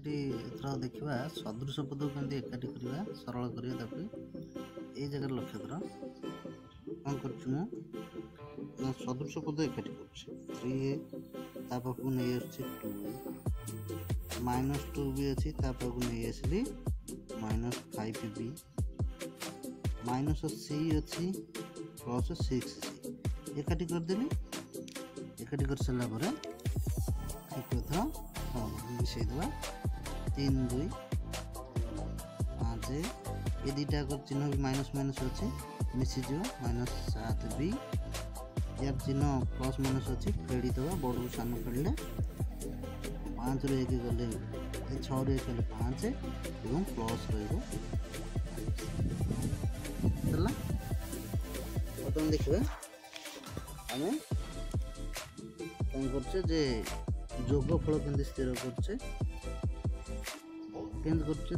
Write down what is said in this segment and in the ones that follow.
एथर देखा सदृश पद को केमती एकाठी करवा सरल करवा ताकि ये जगह लक्ष्य कर कौन कर सदृश पद एकाठी कर 3a पाखक नहीं आस 2a -2 भी अच्छी पाखक नहीं आसली -5b -c अच्छी +6c एकाठी करदेली एकाठी कर सारा पर मिसईदे 3 2 5 ये दुटा चिन्ह भी माइनस माइनस अच्छे मिसीज -7b यार चिन्ह प्लस माइनस अच्छी फेड़ी दबा बड़ को सान फेड़े 5 रू 1 गले 6 रू 1 गले 5 एवं प्लस रहा बर्तमान देखिए आम कौन कर जोगफल के स्थिर करचे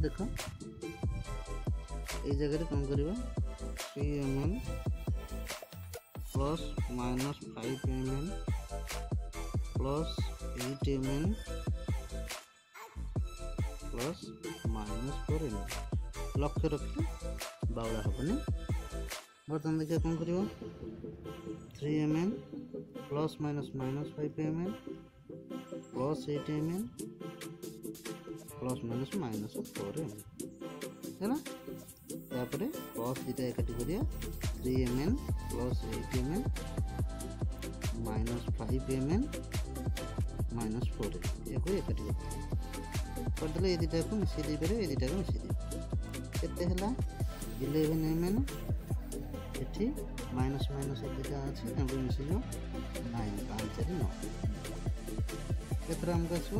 देख ये जगह कौन करवा 3mn plus -5mn plus 8mn plus -4mn लक्ष्य रखिए बाउला हेनी बर्तमान देखिए कौन कर 3mn plus -5mn plus 8mn plus -4mn है ना तापर प्लस दुटा एकाठी करिया 3mn plus 8mn -5mn -4mn या एकाठी करदे ये दुटा को मिसई दे पारे ये दुटा को मिसई दे केते हला 11mn एठी माइनस माइनस दुटा अछि मिसई 9 5 9 केतरा हमका आसो